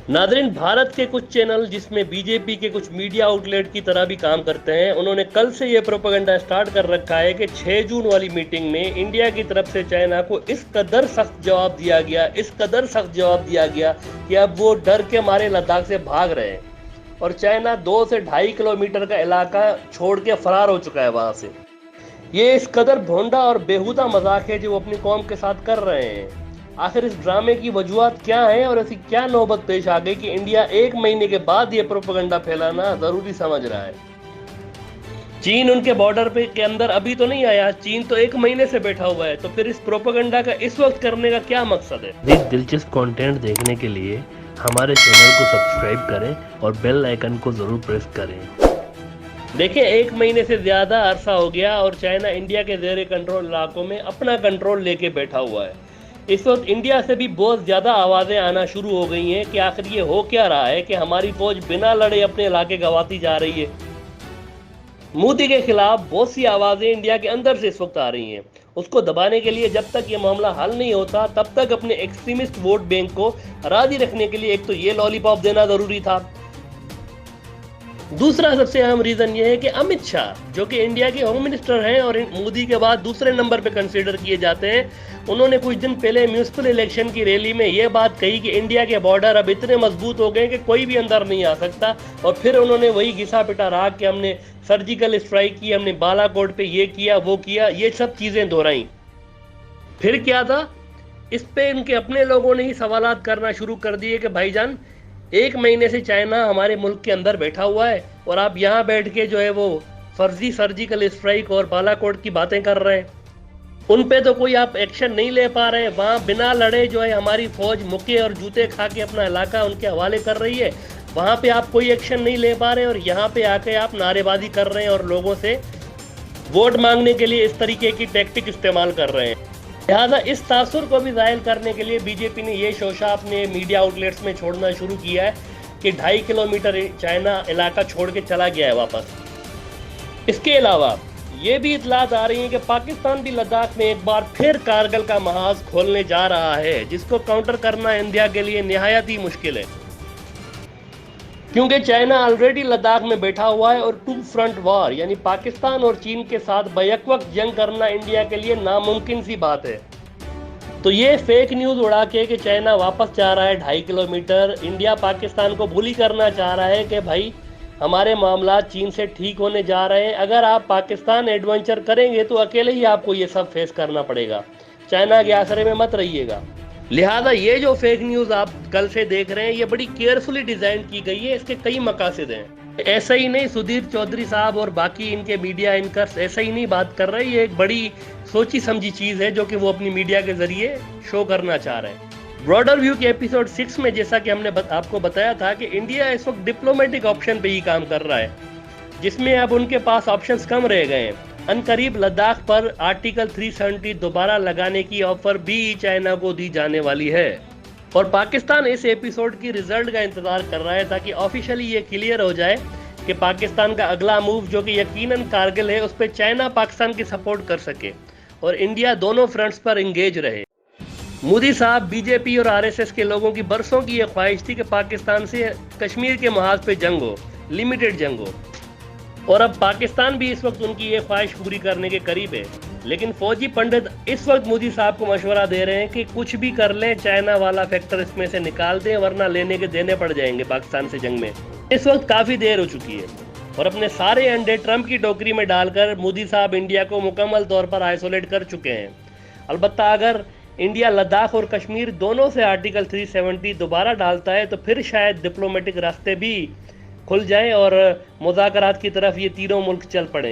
Nadreen, Bharat के कुछ channel जिसमें बीजेपी के कुछ मीडिया आउटलेट की तरह भी काम करते हैं, उन्होंने कल से ये प्रोपेगेंडा स्टार्ट कर रखा है कि 6 जून वाली मीटिंग में इंडिया की तरफ से चाइना को इस कदर सख्त जवाब दिया गया कि अब वो डर के मारे लद्दाख से भाग रहे हैं और चाइना 2 से 2.5 किलोमीटर का इलाका छोड़ के फरार हो चुका है वहां से। ये इस कदर भोंडा और बेहुदा मजाक है जो वो अपनी कौम के साथ कर रहे हैं। आखिर इस ड्रामे की वजूहत क्या है और ऐसी क्या नौबत पेश आ गई कि इंडिया 1 महीने के बाद ये प्रोपेगेंडा फैलाना जरूरी समझ रहा है। चीन उनके बॉर्डर पे के अंदर अभी तो नहीं आया, चीन तो 1 महीने से बैठा हुआ है, तो फिर इस प्रोपेगेंडा का इस वक्त करने का क्या मकसद है? इस दिलचस्प कंटेंट देखने के लिए हमारे चैनल को सब्सक्राइब करें और बेल आइकन को जरूर प्रेस करें। देखिए, 1 महीने से ज्यादा अरसा हो गया और चाइना इंडिया के जेर कंट्रोल इलाकों में अपना कंट्रोल लेके बैठा हुआ है। इस वक्त इंडिया से भी बहुत ज़्यादा आवाज़ें आना शुरू हो गई हैं कि आखिर ये हो क्या रहा है कि हमारी फौज बिना लड़े अपने इलाके गंवाती जा रही है। मोदी के खिलाफ बहुत सी आवाज़ें इंडिया के अंदर से इस वक्त आ रही हैं। उसको दबाने के लिए जब तक ये मामला हल नहीं होता तब तक अपने एक्सट्रीमिस्ट वोट बैंक को राजी रखने के लिए एक तो ये लॉलीपॉप देना ज़रूरी था। दूसरा सबसे अहम रीज़न ये है कि अमित शाह, जो कि इंडिया के होम मिनिस्टर हैं और मोदी के बाद दूसरे नंबर पे कंसीडर किए जाते हैं, उन्होंने कुछ दिन पहले म्यूनिसिपल इलेक्शन की रैली में ये बात कही कि इंडिया के बॉर्डर अब इतने मजबूत हो गए कि कोई भी अंदर नहीं आ सकता। और फिर उन्होंने वही घिसा पिटा राग कि हमने सर्जिकल स्ट्राइक की, हमने बालाकोट पे ये किया वो किया, ये सब चीज़ें दोहराई। फिर क्या था, इस पे इनके अपने लोगों ने ही सवालात करना शुरू कर दिए कि भाईजान, 1 महीने से चाइना हमारे मुल्क के अंदर बैठा हुआ है और आप यहाँ बैठ के जो है वो फर्जी सर्जिकल स्ट्राइक और बालाकोट की बातें कर रहे हैं। उन पे तो कोई आप एक्शन नहीं ले पा रहे हैं। वहाँ बिना लड़े जो है हमारी फौज मुक्के और जूते खा के अपना इलाका उनके हवाले कर रही है, वहाँ पे आप कोई एक्शन नहीं ले पा रहे और यहाँ पे आके आप नारेबाजी कर रहे हैं और लोगों से वोट मांगने के लिए इस तरीके की टैक्टिक इस्तेमाल कर रहे हैं। लिहाजा इस तासुर को भी जाहिर करने के लिए बीजेपी ने ये शोशा अपने मीडिया आउटलेट्स में छोड़ना शुरू किया है कि 2.5 किलोमीटर चाइना इलाका छोड़ के चला गया है वापस। इसके अलावा ये भी इतलात आ रही है कि पाकिस्तान भी लद्दाख में एक बार फिर कारगिल का महाज खोलने जा रहा है, जिसको काउंटर करना इंडिया के लिए निहायत ही मुश्किल है, क्योंकि चाइना ऑलरेडी लद्दाख में बैठा हुआ है और 2 फ्रंट वॉर यानी पाकिस्तान और चीन के साथ बैक वक्त जंग करना इंडिया के लिए नामुमकिन सी बात है। तो ये फेक न्यूज़ उड़ा के कि चाइना वापस जा रहा है 2.5 किलोमीटर, इंडिया पाकिस्तान को भूली करना चाह रहा है कि भाई हमारे मामला चीन से ठीक होने जा रहे हैं, अगर आप पाकिस्तान एडवेंचर करेंगे तो अकेले ही आपको ये सब फेस करना पड़ेगा, चाइना के आसरे में मत रहिएगा। लिहाजा ये जो फेक न्यूज़ आप कल से देख रहे हैं ये बड़ी केयरफुली डिज़ाइन की गई है, इसके कई मकासद हैं। ऐसा ही नहीं, सुधीर चौधरी साहब और बाकी इनके मीडिया एंकर्स ऐसा ही नहीं बात कर रहे, ये एक बड़ी सोची समझी चीज़ है जो कि वो अपनी मीडिया के जरिए शो करना चाह रहे हैं। ब्रॉडर व्यू के एपिसोड 6 में जैसा कि हमने आपको बताया था कि इंडिया इस वक्त डिप्लोमेटिक ऑप्शन पे ही काम कर रहा है, जिसमें अब उनके पास ऑप्शंस कम रह गए हैं। अनकरीब लद्दाख पर आर्टिकल 370 दोबारा लगाने की ऑफर भी चाइना को दी जाने वाली है और पाकिस्तान इस एपिसोड की रिजल्ट का इंतजार कर रहा है ताकि ऑफिशियली ये क्लियर हो जाए कि पाकिस्तान का अगला मूव, जो कि यकीनन कारगिल है, उस पर चाइना पाकिस्तान की सपोर्ट कर सके और इंडिया दोनों फ्रंट्स पर इंगेज रहे। मोदी साहब, बीजेपी और आरएसएस के लोगों की बरसों की यह ख्वाहिश थी कि पाकिस्तान से कश्मीर के महाज पे जंग हो, लिमिटेड जंग हो, और अब पाकिस्तान भी इस वक्त उनकी ये ख्वाहिश पूरी करने के करीब है। लेकिन फौजी पंडित इस वक्त मोदी साहब को मशवरा दे रहे हैं कि कुछ भी कर लें, चाइना वाला फैक्टर इसमें से निकाल दें, वरना लेने के देने पड़ जाएंगे पाकिस्तान से जंग में। इस वक्त काफ़ी देर हो चुकी है और अपने सारे अंडे ट्रंप की टोकरी में डालकर मोदी साहब इंडिया को मुकम्मल तौर पर आइसोलेट कर चुके हैं। अलबत्ता अगर इंडिया लद्दाख और कश्मीर दोनों से आर्टिकल 370 दोबारा डालता है तो फिर शायद डिप्लोमेटिक रास्ते भी खुल जाएं और मुज़ाकरात की तरफ ये तीनों मुल्क चल पड़े।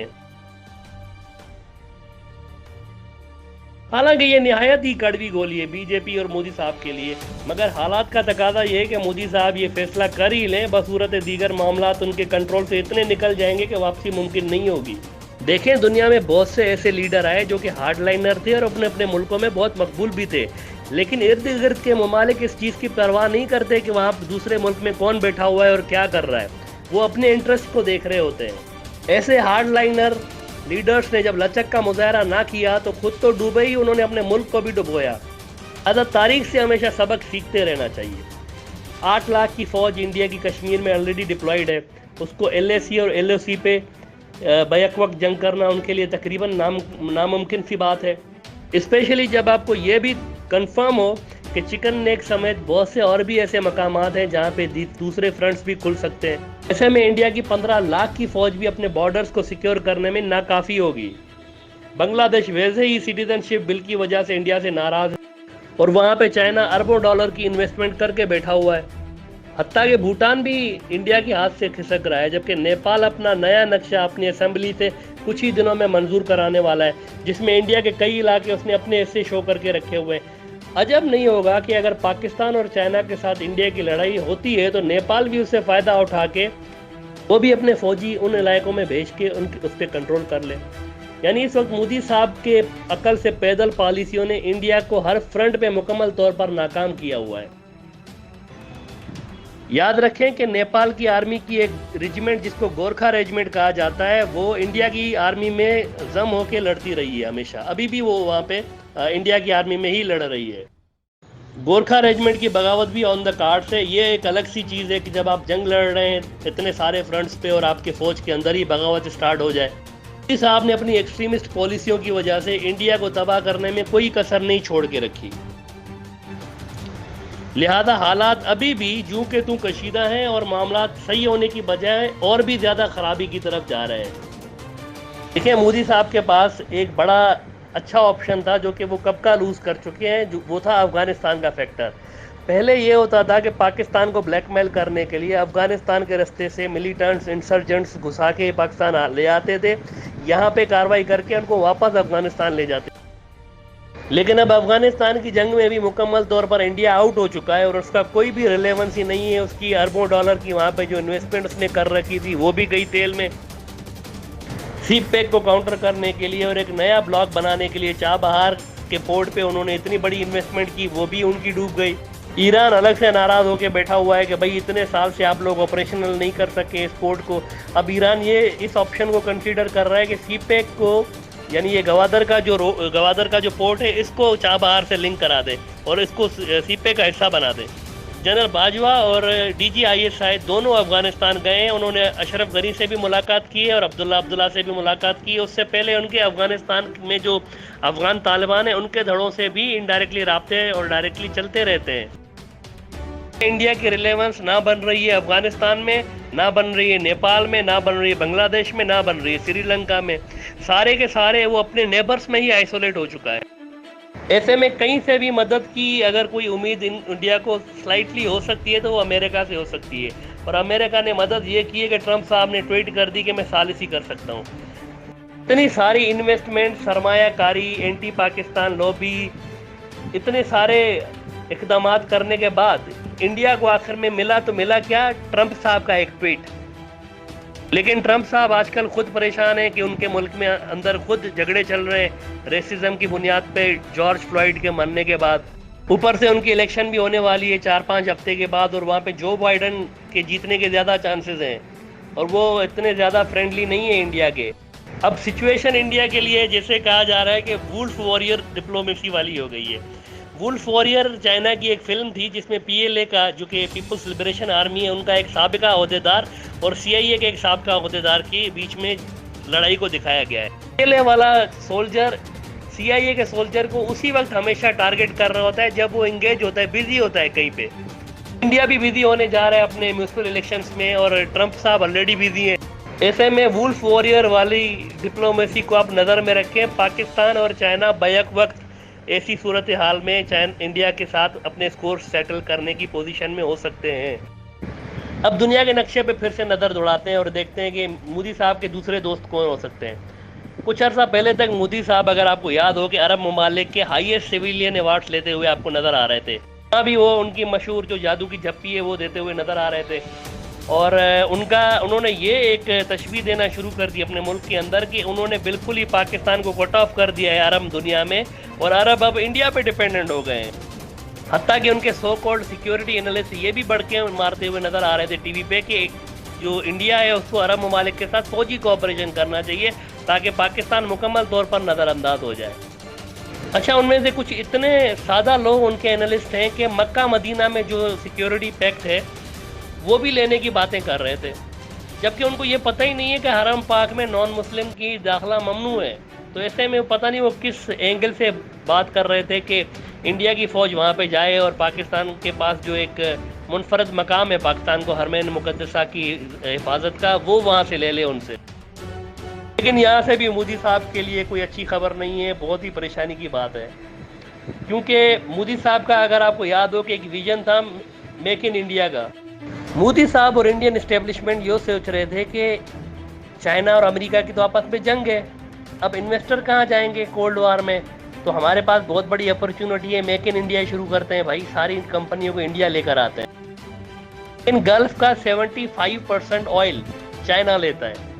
हालांकि ये निहायत ही कड़वी गोली है बीजेपी और मोदी साहब के लिए, मगर हालात का तकाजा ये है कि मोदी साहब ये फैसला कर ही लें, बसूरत दीगर मामलात उनके कंट्रोल से इतने निकल जाएंगे कि वापसी मुमकिन नहीं होगी। देखें, दुनिया में बहुत से ऐसे लीडर आए जो कि हार्डलाइनर थे और अपने अपने मुल्कों में बहुत मकबूल भी थे, लेकिन इर्द गिर्द के ममालिक इस चीज़ की परवाह नहीं करते कि वहाँ दूसरे मुल्क में कौन बैठा हुआ है और क्या कर रहा है, वो अपने इंटरेस्ट को देख रहे होते हैं। ऐसे हार्डलाइनर लीडर्स ने जब लचक का मुजाहरा ना किया तो खुद तो डूबे ही, उन्होंने अपने मुल्क को भी डुबोया। अतः तारीख से हमेशा सबक सीखते रहना चाहिए। 8 लाख की फ़ौज इंडिया की कश्मीर में ऑलरेडी डिप्लॉयड है, उसको LAC और LOC पे बैक वक्त जंग करना उनके लिए तकरीबन नामुमकिन सी बात है, स्पेशली जब आपको ये भी कंफर्म हो कि चिकन नेक समेत बहुत से और भी ऐसे मकामात हैं जहाँ पे दूसरे फ्रंट्स भी खुल सकते हैं। ऐसे में इंडिया की 15 लाख की फ़ौज भी अपने बॉर्डर्स को सिक्योर करने में नाकाफ़ी होगी। बांग्लादेश वैसे ही सिटीजनशिप बिल की वजह से इंडिया से नाराज़ है और वहाँ पे चाइना अरबों डॉलर की इन्वेस्टमेंट करके बैठा हुआ है। हत्ता कि भूटान भी इंडिया के हाथ से खिसक रहा है, जबकि नेपाल अपना नया नक्शा अपनी असेंबली से कुछ ही दिनों में मंजूर कराने वाला है, जिसमें इंडिया के कई इलाके उसने अपने हिस्से शो करके रखे हुए हैं। अजब नहीं होगा कि अगर पाकिस्तान और चाइना के साथ इंडिया की लड़ाई होती है तो नेपाल भी उससे फ़ायदा उठा के वो भी अपने फौजी उन इलाकों में भेज के उस पर कंट्रोल कर ले। यानी इस वक्त मोदी साहब के अकल से पैदल पॉलिसियों ने इंडिया को हर फ्रंट पे मुकम्मल तौर पर नाकाम किया हुआ है। याद रखें कि नेपाल की आर्मी की एक रेजिमेंट जिसको गोरखा रेजिमेंट कहा जाता है, वो इंडिया की आर्मी में जम होके लड़ती रही है हमेशा, अभी भी वो वहाँ पे इंडिया की आर्मी में ही लड़ रही है। गोरखा रेजिमेंट की बगावत भी ऑन द कार्ड्स है। ये एक अलग सी चीज़ है कि जब आप जंग लड़ रहे हैं इतने सारे फ्रंट्स पे और आपके फ़ौज के अंदर ही बगावत स्टार्ट हो जाए। मोदी साहब ने अपनी एक्सट्रीमिस्ट पॉलिसियों की वजह से इंडिया को तबाह करने में कोई कसर नहीं छोड़ के रखी, लिहाजा हालात अभी भी जूं के तूं कशीदा हैं और मामला सही होने की बजाय और भी ज़्यादा ख़राबी की तरफ जा रहे हैं। देखिए, मोदी साहब के पास एक बड़ा अच्छा ऑप्शन था जो कि वो कब का लूज़ कर चुके हैं, जो वो था अफ़गानिस्तान का फैक्टर। पहले ये होता था कि पाकिस्तान को ब्लैकमेल करने के लिए अफ़गानिस्तान के रास्ते से मिलिटेंट्स इंसर्जेंट्स घुसा के पाकिस्तान ले आते थे, यहाँ पे कार्रवाई करके उनको वापस अफ़गानिस्तान ले जाते। लेकिन अब अफ़गानिस्तान की जंग में भी मुकम्मल तौर पर इंडिया आउट हो चुका है और उसका कोई भी रिलेवेंस ही नहीं है। उसकी अरबों डॉलर की वहाँ पे जो इन्वेस्टमेंट उसने कर रखी थी वो भी गई तेल में। सीपैक को काउंटर करने के लिए और एक नया ब्लॉक बनाने के लिए चाबहार के पोर्ट पे उन्होंने इतनी बड़ी इन्वेस्टमेंट की, वो भी उनकी डूब गई। ईरान अलग से नाराज़ होकर बैठा हुआ है कि भाई इतने साल से आप लोग ऑपरेशनल नहीं कर सके इस पोर्ट को। अब ईरान ये इस ऑप्शन को कंसीडर कर रहा है कि सीपैक को, यानी ये गवादर का जो पोर्ट है, इसको चाबहार से लिंक करा दे और इसको सीपैक का हिस्सा बना दे। जनरल बाजवा और DGIS दोनों अफगानिस्तान गए हैं। उन्होंने अशरफ गनी से भी मुलाकात की है और अब्दुल्ला से भी मुलाकात की है। उससे पहले उनके अफगानिस्तान में जो अफगान तालिबान है उनके धड़ों से भी इनडायरेक्टली राब्ते और डायरेक्टली चलते रहते हैं। इंडिया की रिलेवेंस ना बन रही है अफगानिस्तान में, ना बन रही है नेपाल में, ना बन रही है बांग्लादेश में, ना बन रही है श्रीलंका में। सारे के सारे वो अपने नेबर्स में ही आइसोलेट हो चुका है। ऐसे में कहीं से भी मदद की अगर कोई उम्मीद इंडिया को स्लाइटली हो सकती है तो वो अमेरिका से हो सकती है। और अमेरिका ने मदद ये की है कि ट्रंप साहब ने ट्वीट कर दी कि मैं सालिसी कर सकता हूँ। इतनी सारी इन्वेस्टमेंट, सरमायाकारी, एंटी पाकिस्तान लॉबी, इतने सारे इकदाम करने के बाद इंडिया को आखिर में मिला तो मिला क्या? ट्रंप साहब का एक ट्वीट। लेकिन ट्रंप साहब आजकल खुद परेशान है कि उनके मुल्क में अंदर खुद झगड़े चल रहे हैं रेसिज्म की बुनियाद पे जॉर्ज फ्लॉयड के मरने के बाद। ऊपर से उनकी इलेक्शन भी होने वाली है 4-5 हफ्ते के बाद और वहाँ पे जो बाइडन के जीतने के ज़्यादा चांसेस हैं और वो इतने ज़्यादा फ्रेंडली नहीं है इंडिया के। अब सिचुएशन इंडिया के लिए जैसे कहा जा रहा है कि वुल्फ वॉरियर डिप्लोमेसी वाली हो गई है। वुल्फ वॉरियर चाइना की एक फिल्म थी जिसमें PLA का, जो कि पीपल्स लिबरेशन आर्मी है, उनका एक साबिका अहदेदार और CIA के एक साबिका अहदेदार के बीच में लड़ाई को दिखाया गया है। PLA वाला सोल्जर CIA के सोल्जर को उसी वक्त हमेशा टारगेट कर रहा होता है जब वो इंगेज होता है, बिजी होता है कहीं पे। इंडिया भी बिजी होने जा रहा है अपने म्यूनिसिपल इलेक्शंस में और ट्रंप साहब ऑलरेडी बिजी हैं। ऐसे में वुल्फ वॉरियर वाली डिप्लोमेसी को आप नज़र में रखें। पाकिस्तान और चाइना बैक वक्त ऐसी सूरत हाल में इंडिया के साथ अपने स्कोर सेटल करने की पोजीशन में हो सकते हैं। अब दुनिया के नक्शे पे फिर से नज़र दौड़ाते हैं और देखते हैं कि मोदी साहब के दूसरे दोस्त कौन हो सकते हैं। कुछ अर्सा पहले तक मोदी साहब, अगर आपको याद हो, कि अरब ममालिक के हाईएस्ट सिविलियन अवार्ड्स लेते हुए आपको नज़र आ रहे थे। अभी वो उनकी मशहूर जो जादू की झप्पी है वो देते हुए नज़र आ रहे थे और उन्होंने ये एक तशबीह देना शुरू कर दी अपने मुल्क के अंदर कि उन्होंने बिल्कुल ही पाकिस्तान को कट ऑफ कर दिया है अरब दुनिया में और अरब अब इंडिया पे डिपेंडेंट हो गए हैं। हत्ता कि उनके सो कॉल्ड सिक्योरिटी एनालिस्ट ये भी बढ़ के मारते हुए नज़र आ रहे थे टीवी पे कि जो इंडिया है उसको अरब ममालिक के साथ फौजी कोऑपरेशन करना चाहिए ताकि पाकिस्तान मुकम्मल तौर पर नज़रअंदाज हो जाए। अच्छा, उनमें से कुछ इतने सादा लोग उनके एनालिस्ट हैं कि मक्का मदीना में जो सिक्योरिटी पैक्ट है वो भी लेने की बातें कर रहे थे, जबकि उनको ये पता ही नहीं है कि हरम पाक में नॉन मुस्लिम की दाखिला ममनू है। तो ऐसे में पता नहीं वो किस एंगल से बात कर रहे थे कि इंडिया की फ़ौज वहाँ पे जाए और पाकिस्तान के पास जो एक मुनफरद मकाम है पाकिस्तान को हरमैन मुक़द्दसा की हिफाजत का, वो वहाँ से ले ले उनसे। लेकिन यहाँ से भी मोदी साहब के लिए कोई अच्छी खबर नहीं है, बहुत ही परेशानी की बात है। क्योंकि मोदी साहब का, अगर आपको याद हो कि एक विजन था मेक इन इंडिया का, मोदी साहब और इंडियन इस्टेब्लिशमेंट ये सोच रहे थे कि चाइना और अमेरिका की तो आपस में जंग है, अब इन्वेस्टर कहाँ जाएंगे कोल्ड वार में, तो हमारे पास बहुत बड़ी अपॉर्चुनिटी है, मेक इन इंडिया शुरू करते हैं भाई, सारी कंपनियों को इंडिया लेकर आते हैं। इन गल्फ का 75% ऑयल चाइना लेता है।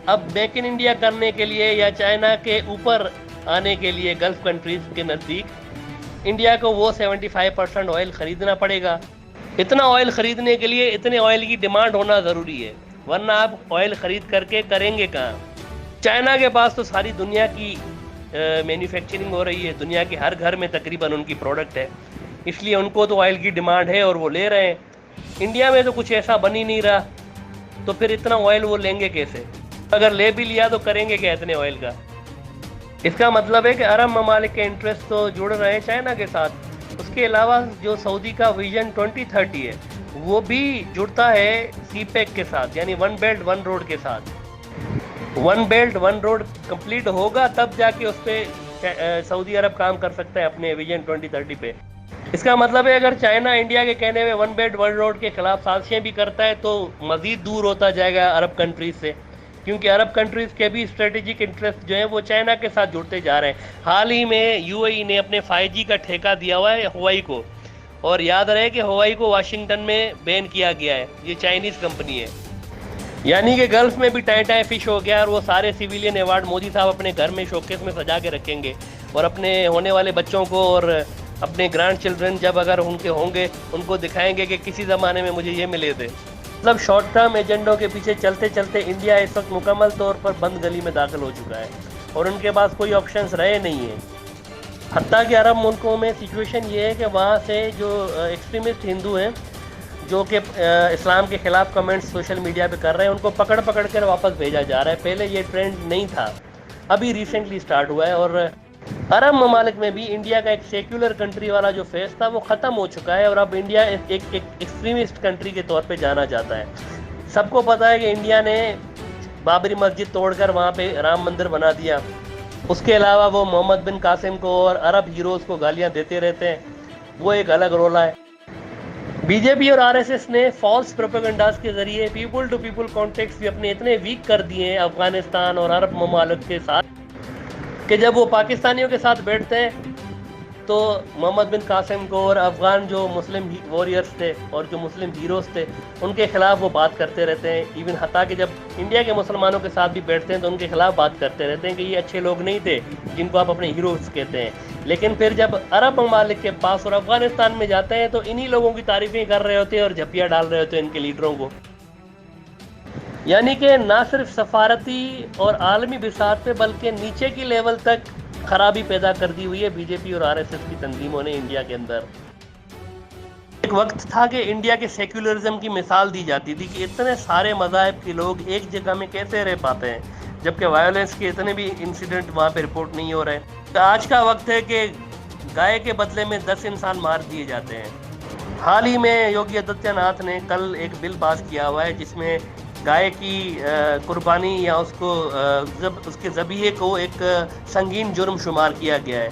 अब मेक इन इंडिया करने के लिए या चाइना के ऊपर आने के लिए गल्फ कंट्रीज के नज़दीक इंडिया को वो 75% ऑयल खरीदना पड़ेगा। इतना ऑयल खरीदने के लिए इतने ऑयल की डिमांड होना ज़रूरी है, वरना आप ऑयल ख़रीद करके करेंगे कहाँ। चाइना के पास तो सारी दुनिया की मैन्युफैक्चरिंग हो रही है, दुनिया के हर घर में तकरीबन उनकी प्रोडक्ट है, इसलिए उनको तो ऑयल की डिमांड है और वो ले रहे हैं। इंडिया में तो कुछ ऐसा बन ही नहीं रहा, तो फिर इतना ऑयल वो लेंगे कैसे? अगर ले भी लिया तो करेंगे क्या इतने ऑयल का? इसका मतलब है कि अरब ममालिक के इंटरेस्ट तो जुड़ रहे हैं चाइना के साथ। उसके अलावा जो सऊदी का विजन 2030 है वो भी जुड़ता है सीपेक के साथ, यानी वन बेल्ट वन रोड के साथ। One belt one road complete होगा तब जाके उस पर सऊदी अरब काम कर सकता है अपने विजन 2030 पे। इसका मतलब है अगर चाइना इंडिया के कहने में वन बेल्ट वन रोड के खिलाफ साजिशें भी करता है तो मज़ीद दूर होता जाएगा अरब कंट्रीज से, क्योंकि अरब कंट्रीज़ के भी स्ट्रेटेजिक इंटरेस्ट जो है वो चाइना के साथ जुड़ते जा रहे हैं। हाल ही में यूएई ने अपने 5G का ठेका दिया हुआ है हवाई को, और याद रहे कि हवाई को वाशिंगटन में बैन किया गया है, ये चाइनीज़ कंपनी है। यानी कि गल्फ में भी टाई टाई फिश हो गया, और वो सारे सिविलियन अवार्ड मोदी साहब अपने घर में शोकेस में सजा के रखेंगे, और अपने होने वाले बच्चों को और अपने ग्रैंड चिल्ड्रन जब अगर उनके होंगे उनको दिखाएंगे कि किसी ज़माने में मुझे ये मिले थे। मतलब शॉर्ट टर्म एजेंडों के पीछे चलते चलते इंडिया इस वक्त मुकम्मल तौर पर बंद गली में दाखिल हो चुका है और उनके पास कोई ऑप्शंस रहे नहीं हैं। हत्ता कि अरब मुल्कों में सिचुएशन ये है कि वहाँ से जो एक्सट्रीमिस्ट हिंदू हैं जो कि इस्लाम के ख़िलाफ़ कमेंट्स सोशल मीडिया पे कर रहे हैं, उनको पकड़ पकड़ कर वापस भेजा जा रहा है। पहले ये ट्रेंड नहीं था, अभी रिसेंटली स्टार्ट हुआ है। और अरब ममालिक में भी इंडिया का एक सेक्युलर कंट्री वाला जो फेस था वो ख़त्म हो चुका है, और अब इंडिया एक एक्सट्रीमिस्ट कंट्री के तौर पे जाना जाता है। सबको पता है कि इंडिया ने बाबरी मस्जिद तोड़कर वहाँ पे राम मंदिर बना दिया। उसके अलावा वो मोहम्मद बिन कासिम को और अरब हीरोज़ को गालियाँ देते रहते हैं, वो एक अलग रोला है। बीजेपी और आरएसएस ने फॉल्स प्रोपेगेंडास के ज़रिए पीपल टू पीपल कॉन्टेक्ट्स भी अपने इतने वीक कर दिए हैं अफ़गानिस्तान और अरब ममालिक के साथ कि जब वो पाकिस्तानियों के साथ बैठते हैं तो मोहम्मद बिन कासिम को और अफ़गान जो मुस्लिम वॉरियर्स थे और जो मुस्लिम हीरोज़ थे उनके ख़िलाफ़ वो बात करते रहते हैं। इवन हत्ता कि जब इंडिया के मुसलमानों के साथ भी बैठते हैं तो उनके ख़िलाफ़ बात करते रहते हैं कि ये अच्छे लोग नहीं थे जिनको आप अपने हीरोज़ कहते हैं। लेकिन फिर जब अरब ममालिक के पास और अफ़गानिस्तान में जाते हैं तो इन्हीं लोगों की तारीफ़ें कर रहे होते हैं और झप्पियाँ डाल रहे होते हैं इनके लीडरों को। यानी कि ना सिर्फ सफारती और आलमी बिसात पे बल्कि नीचे की लेवल तक खराबी पैदा कर दी हुई है बीजेपी और आरएसएस की तंजीमों ने इंडिया के अंदर। एक वक्त था कि इंडिया के सेक्युलरिज्म की मिसाल दी जाती थी कि इतने सारे मज़ाहिब के लोग एक जगह में कैसे रह पाते हैं, जबकि वायलेंस के इतने भी इंसिडेंट वहाँ पे रिपोर्ट नहीं हो रहे। तो आज का वक्त है कि गाय के बदले में 10 इंसान मार दिए जाते हैं। हाल ही में योगी आदित्यनाथ ने कल एक बिल पास किया हुआ है जिसमें गाय की कुर्बानी या उसके ज़बीहे को एक संगीन जुर्म शुमार किया गया है।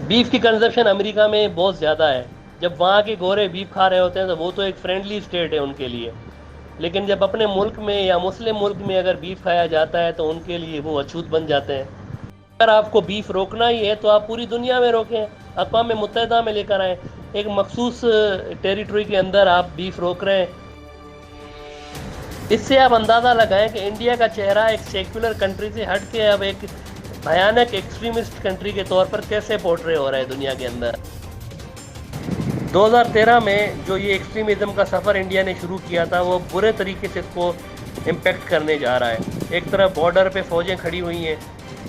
बीफ की कंजप्शन अमेरिका में बहुत ज़्यादा है। जब वहाँ के गोरे बीफ खा रहे होते हैं तो वो तो एक फ्रेंडली स्टेट है उनके लिए, लेकिन जब अपने मुल्क में या मुस्लिम मुल्क में अगर बीफ खाया जाता है तो उनके लिए वो अछूत बन जाते हैं। अगर आपको बीफ रोकना ही है तो आप पूरी दुनिया में रोकें, अक़वाम मुत्तहिदा में लेकर आएँ। एक मखसूस टेरिटरी के अंदर आप बीफ रोक रहे हैं। इससे आप अंदाज़ा लगाएं कि इंडिया का चेहरा एक सेक्युलर कंट्री से हट के अब एक भयानक एक्सट्रीमिस्ट कंट्री के तौर पर कैसे पोर्ट्रे हो रहा है दुनिया के अंदर। 2013 में जो ये एक्सट्रीमिज़म का सफ़र इंडिया ने शुरू किया था वो बुरे तरीके से इसको इम्पेक्ट करने जा रहा है। एक तरफ बॉर्डर पे फ़ौजें खड़ी हुई हैं,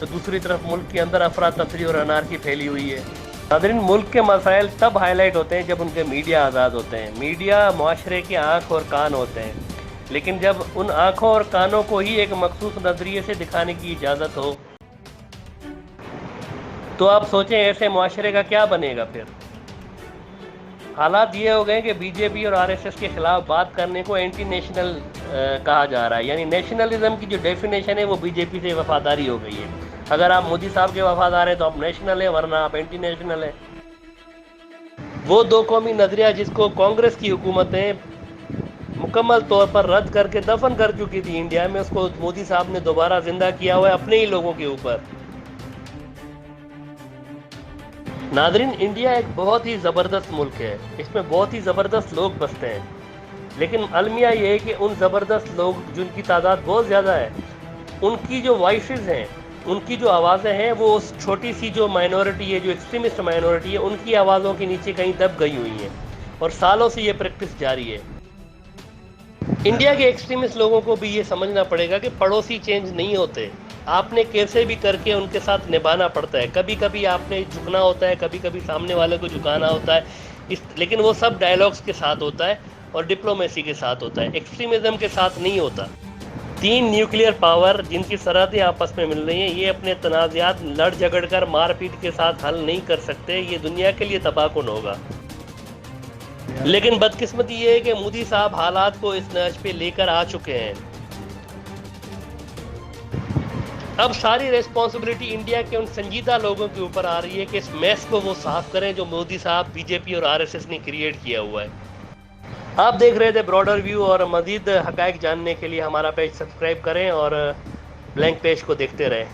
तो दूसरी तरफ मुल्क के अंदर अफरा तफरी और अनारकी फैली हुई है। नाज़रीन, मुल्क के मसाइल तब हाईलाइट होते हैं जब उनके मीडिया आज़ाद होते हैं। मीडिया मुआशरे की आँख और कान होते हैं, लेकिन जब उन आँखों और कानों को ही एक मखसूस नज़रिए से दिखाने की इजाज़त हो तो आप सोचें ऐसे मुआशरे का क्या बनेगा फिर। हालात ये हो गए कि बीजेपी और आरएसएस के खिलाफ बात करने को एंटी नेशनल कहा जा रहा है, यानी नेशनलिज्म की जो डेफिनेशन है वो बीजेपी से वफादारी हो गई है। अगर आप मोदी साहब के वफादार हैं तो आप नेशनल हैं, वरना आप एंटी नेशनल हैं। वो दो कौमी नजरिया जिसको कांग्रेस की हुकूमतें मुकम्मल तौर पर रद्द करके दफन कर चुकी थी इंडिया में, उसको मोदी साहब ने दोबारा जिंदा किया हुआ है अपने ही लोगों के ऊपर। नादरीन, इंडिया एक बहुत ही ज़बरदस्त मुल्क है, इसमें बहुत ही ज़बरदस्त लोग बसते हैं, लेकिन अलमिया ये है कि उन ज़बरदस्त लोग जिनकी तादाद बहुत ज़्यादा है, उनकी जो वॉइसेस हैं, उनकी जो आवाज़ें हैं, वो उस छोटी सी जो माइनॉरिटी है, जो एक्सट्रीमिस्ट माइनॉरिटी है, उनकी आवाज़ों के नीचे कहीं दब गई हुई हैं, और सालों से ये प्रैक्टिस जारी है। इंडिया के एक्सट्रीमिस्ट लोगों को भी ये समझना पड़ेगा कि पड़ोसी चेंज नहीं होते, आपने कैसे भी करके उनके साथ निभाना पड़ता है। कभी कभी आपने झुकना होता है, कभी कभी सामने वाले को झुकाना होता है, लेकिन वो सब डायलॉग्स के साथ होता है और डिप्लोमेसी के साथ होता है, एक्सट्रीमिज्म के साथ नहीं होता। 3 न्यूक्लियर पावर जिनकी सरहदें आपस में मिल रही हैं, ये अपने तनाज़ात लड़ झगड़ कर मारपीट के साथ हल नहीं कर सकते। ये दुनिया के लिए तबाहकुन होगा। लेकिन बदकिस्मती ये है कि मोदी साहब हालात को इस नहज पे लेकर आ चुके हैं। अब सारी रिस्पॉन्सिबिलिटी इंडिया के उन संजीदा लोगों के ऊपर आ रही है कि इस मैस को वो साफ करें जो मोदी साहब, बीजेपी और आरएसएस ने क्रिएट किया हुआ है। आप देख रहे थे ब्रॉडर व्यू, और मज़ीद हक़ाइक़ जानने के लिए हमारा पेज सब्सक्राइब करें और ब्लैंक पेज को देखते रहें।